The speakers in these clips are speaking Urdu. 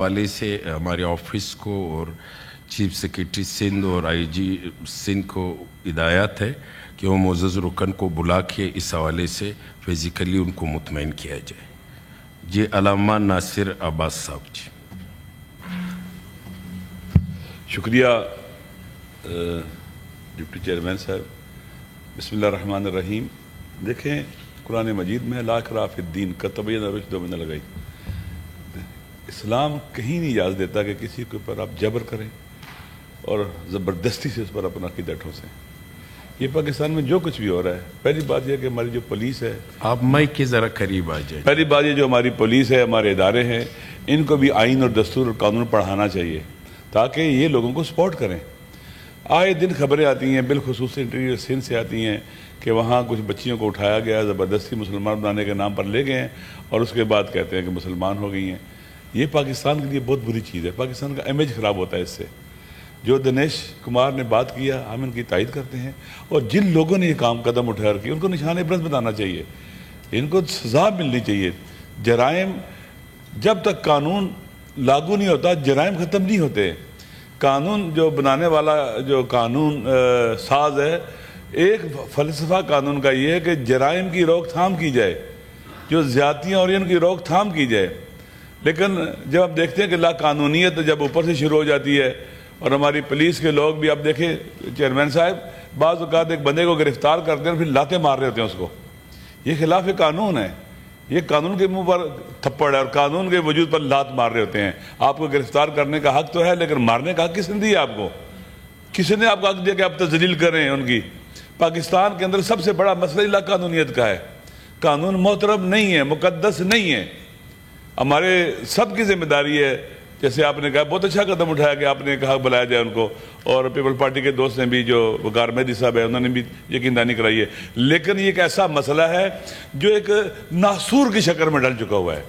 حوالے سے ہمارے آفس کو اور چیف سیکرٹری سندھ اور آئی جی سندھ کو ہدایت ہے کہ وہ معزز رکن کو بلا کے اس حوالے سے فزیکلی ان کو مطمئن کیا جائے. جی علامہ ناصر عباس صاحب. جی شکریہ ڈپٹی چیئرمین صاحب. بسم اللہ الرحمن الرحیم. دیکھیں قرآن مجید میں لا اکراہ فی الدین قد تبین الرشد من الغی. اسلام کہیں نہیں اجازت دیتا کہ کسی کے اوپر آپ جبر کریں اور زبردستی سے اس پر اپنا عقیدہ ٹھوسیں. یہ پاکستان میں جو کچھ بھی ہو رہا ہے، پہلی بات یہ کہ ہماری جو پولیس ہے، آپ مائک کے ذرا قریب آ جائیں. پہلی بات یہ جو ہماری پولیس ہے، ہمارے ادارے ہیں، ان کو بھی آئین اور دستور اور قانون پڑھانا چاہیے تاکہ یہ لوگوں کو سپورٹ کریں. آئے دن خبریں آتی ہیں، بالخصوص انٹیریئر سندھ سے آتی ہیں کہ وہاں کچھ بچیوں کو اٹھایا گیا، زبردستی مسلمان بنانے کے نام پر لے گئے ہیں اور اس کے بعد کہتے ہیں کہ مسلمان ہو گئی ہیں. یہ پاکستان کے لیے بہت بری چیز ہے. پاکستان کا امیج خراب ہوتا ہے اس سے. جو دنیش کمار نے بات کیا ہم ان کی تائید کرتے ہیں، اور جن لوگوں نے یہ کام قدم اٹھا رکھی ان کو نشان عبرت بتانا چاہیے، ان کو سزا ملنی چاہیے. جرائم جب تک قانون لاگو نہیں ہوتا جرائم ختم نہیں ہوتے. قانون جو بنانے والا جو قانون ساز ہے، ایک فلسفہ قانون کا یہ ہے کہ جرائم کی روک تھام کی جائے، جو زیادتیاں اور ان کی روک تھام کی جائے. لیکن جب آپ دیکھتے ہیں کہ لا قانونیت جب اوپر سے شروع ہو جاتی ہے، اور ہماری پولیس کے لوگ بھی آپ دیکھیں چیئرمین صاحب بعض اوقات ایک بندے کو گرفتار کرتے ہیں اور پھر لاتے مار رہے ہوتے ہیں اس کو. یہ خلاف قانون ہے. یہ قانون کے منہ پر تھپڑ ہے اور قانون کے وجود پر لات مار رہے ہوتے ہیں. آپ کو گرفتار کرنے کا حق تو ہے، لیکن مارنے کا حق کس نے دیا آپ کو؟ کسی نے آپ کو حق دیا کہ آپ تذلیل کریں ان کی؟ پاکستان کے اندر سب سے بڑا مسئلہ لا قانونیت کا ہے. قانون محترم نہیں ہے، مقدس نہیں ہے. ہمارے سب کی ذمہ داری ہے. جیسے آپ نے کہا بہت اچھا قدم اٹھایا کہ آپ نے کہا بلایا جائے ان کو، اور پیپل پارٹی کے دوست نے بھی جو وقار مہدی صاحب ہے انہوں نے بھی یقین دہانی کرائی ہے. لیکن یہ ایک ایسا مسئلہ ہے جو ایک ناسور کی شکل میں ڈل چکا ہوا ہے.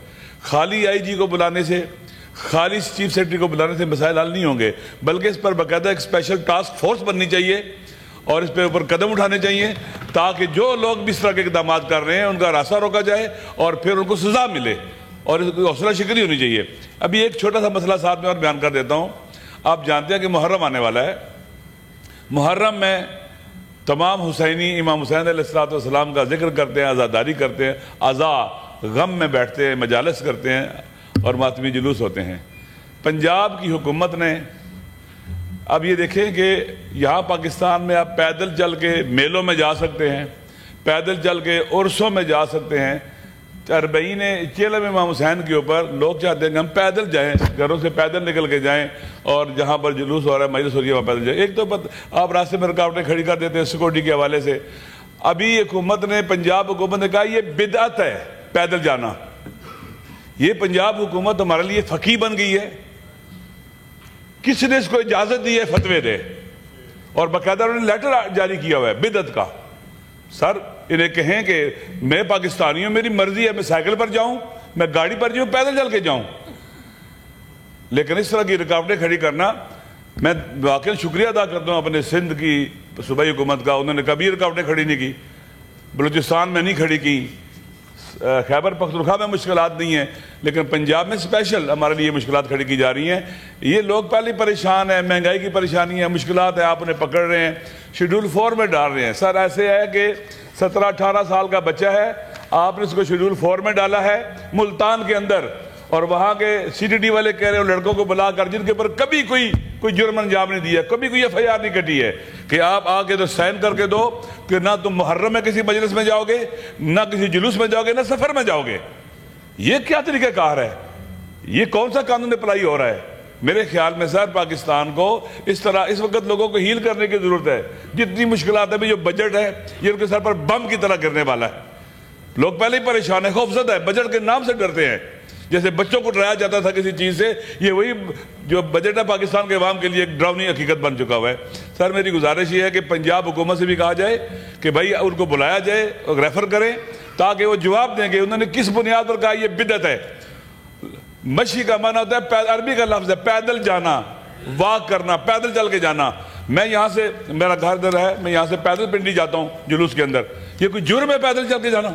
خالی آئی جی کو بلانے سے، خالی چیف سیکرٹری کو بلانے سے مسائل حل نہیں ہوں گے، بلکہ اس پر باقاعدہ ایک اسپیشل ٹاسک فورس بننی چاہیے اور اس پہ اوپر قدم اٹھانے چاہیے تاکہ جو لوگ بھی اس طرح کے اقدامات کر رہے ہیں ان کا راستہ روکا جائے اور پھر ان کو سزا ملے، اور اس کی حوصلہ شکنی ہونی چاہیے. ابھی ایک چھوٹا سا مسئلہ ساتھ میں اور بیان کر دیتا ہوں. آپ جانتے ہیں کہ محرم آنے والا ہے. محرم میں تمام حسینی امام حسین علیہ السلام کا ذکر کرتے ہیں، عزاداری کرتے ہیں، عزا غم میں بیٹھتے ہیں، مجالس کرتے ہیں اور ماتمی جلوس ہوتے ہیں. پنجاب کی حکومت نے اب یہ دیکھیں کہ یہاں پاکستان میں آپ پیدل چل کے میلوں میں جا سکتے ہیں، پیدل چل کے عرسوں میں جا سکتے ہیں. اربعین چیلم امام حسین کے اوپر لوگ چاہتے ہیں کہ ہم پیدل جائیں، گھروں سے پیدل نکل کے جائیں اور جہاں پر جلوس ہو رہا ہے، مجلس ہو رہی ہے وہاں پیدل جائیں. ایک تو آپ راستے میں رکاوٹیں کھڑی کر دیتے ہیں سیکورٹی کے حوالے سے. ابھی حکومت نے، پنجاب حکومت نے کہا یہ بدعت ہے پیدل جانا. یہ پنجاب حکومت ہمارے لیے فقی بن گئی ہے. کس نے اس کو اجازت دی ہے فتوے دے؟ اور باقاعدہ انہوں نے لیٹر جاری کیا ہوا ہے بدعت کا. سر انہیں کہیں کہ میں پاکستانی ہوں، میری مرضی ہے، میں سائیکل پر جاؤں، میں گاڑی پر جاؤں، پیدل چل کے جاؤں. لیکن اس طرح کی رکاوٹیں کھڑی کرنا، میں واقعی شکریہ ادا کرتا ہوں اپنے سندھ کی صوبائی حکومت کا. انہوں نے کبھی رکاوٹیں کھڑی نہیں کی. بلوچستان میں نہیں کھڑی کی، خیبر پختونخوا میں مشکلات نہیں ہیں، لیکن پنجاب میں اسپیشل ہمارے لیے مشکلات کھڑی کی جا رہی ہیں. یہ لوگ پہلے پریشان ہیں، مہنگائی کی پریشانی ہے، مشکلات ہے، آپ انہیں پکڑ رہے ہیں، شیڈول 4 میں ڈال رہے ہیں. سر ایسے ہے کہ 17-18 سال کا بچہ ہے، آپ نے اس کو شیڈول 4 میں ڈالا ہے ملتان کے اندر، اور وہاں کے سی ٹی ڈی والے کہہ رہے ہیں لڑکوں کو بلا کر جن کے اوپر کبھی کوئی جرم انجام نہیں دیا، کبھی کوئی ایف آئی آر نہیں کٹی ہے، کہ آپ آ کے تو سائن کر کے دو کہ نہ تم محرم میں کسی مجلس میں جاؤ گے، نہ کسی جلوس میں جاؤ گے، نہ سفر میں جاؤ گے. یہ کیا طریقہ کار ہے؟ یہ کون سا قانون اپلائی ہو رہا ہے؟ میرے خیال میں سر پاکستان کو اس طرح اس وقت لوگوں کو ہیل کرنے کی ضرورت ہے. جتنی مشکلات ہے، جو بجٹ ہے یہ ان کے سر پر بم کی طرح گرنے والا ہے. لوگ پہلے ہی پریشان ہیں، خوفزدہ ہے، بجٹ کے نام سے ڈرتے ہیں. جیسے بچوں کو ڈرایا جاتا تھا کسی چیز سے، یہ وہی جو بجٹ ہے پاکستان کے عوام کے لیے ایک ڈراؤنی حقیقت بن چکا ہوا ہے. سر میری گزارش یہ ہے کہ پنجاب حکومت سے بھی کہا جائے کہ بھائی ان کو بلایا جائے اور ریفر کریں تاکہ وہ جواب دیں کہ انہوں نے کس بنیاد پر کہا یہ بدعت ہے. مشی کا معنی ہوتا ہے، عربی کا لفظ ہے پیدل جانا، واک کرنا، پیدل چل کے جانا. میں یہاں سے، میرا گھر ادھر ہے، میں یہاں سے پیدل پنڈی جاتا ہوں جلوس کے اندر. یہ کوئی جرم ہے پیدل چل کے جانا؟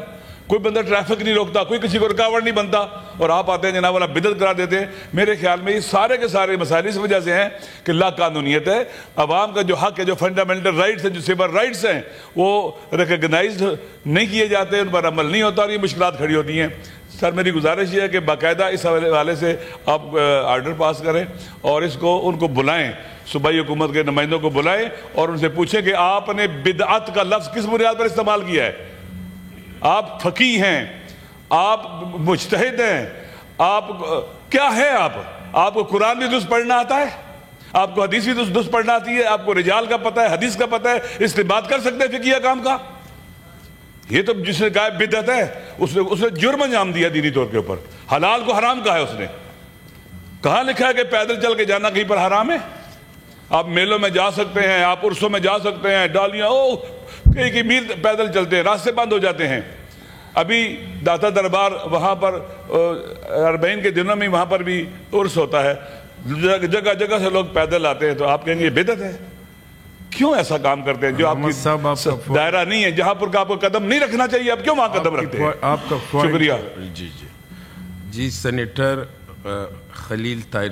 کوئی بندہ ٹریفک نہیں روکتا, کوئی کسی کو رکاوٹ نہیں بنتا, اور آپ آتے ہیں جناب والا بدعت کرا دیتے ہیں. میرے خیال میں یہ سارے کے سارے مسائل اس وجہ سے ہیں کہ لا قانونیت ہے. عوام کا جو حق ہے, جو فنڈامنٹل رائٹس ہیں, جو سول رائٹس ہیں, وہ ریکگنائزڈ نہیں کیے جاتے, ان پر عمل نہیں ہوتا, اور یہ مشکلات کھڑی ہوتی ہیں. سر میری گزارش یہ ہے کہ باقاعدہ اس حوالے سے آپ آرڈر پاس کریں اور اس کو ان کو بلائیں, صوبائی حکومت کے نمائندوں کو بلائیں اور ان سے پوچھیں کہ آپ نے بدعت کا لفظ کس بنیاد پر استعمال کیا ہے. آپ فقیہ ہیں, آپ مجتہد ہیں, آپ کیا ہے, آپ کو قرآن بھی درست پڑھنا آتا ہے, آپ کو حدیث بھی درست پڑھنا آتی ہے, آپ کو رجال کا پتہ ہے, حدیث کا پتہ ہے, استنباط کر سکتے ہیں فقہی کام کا. یہ تو جس نے کہا بدعت ہے اس نے جرم انجام دیا دینی طور کے اوپر. حلال کو حرام کہا ہے اس نے. کہاں لکھا ہے کہ پیدل چل کے جانا کہیں پر حرام ہے؟ آپ میلوں میں جا سکتے ہیں, آپ عرسوں میں جا سکتے ہیں, ڈالیاں کئی میل پیدل چلتے ہیں, راستے بند ہو جاتے ہیں. ابھی داتا دربار وہاں پر 40 کے دنوں میں وہاں پر بھی عرس ہوتا ہے, جگہ جگہ سے لوگ پیدل آتے ہیں. تو آپ کہیں گے بدعت ہے. کیوں ایسا کام کرتے ہیں جو آپ کی دائرہ نہیں ہے, جہاں پر آپ کو قدم نہیں رکھنا چاہیے, آپ کیوں وہاں قدم رکھتے ہیں؟ آپ کا شکریہ. جی سینیٹر خلیل طاہر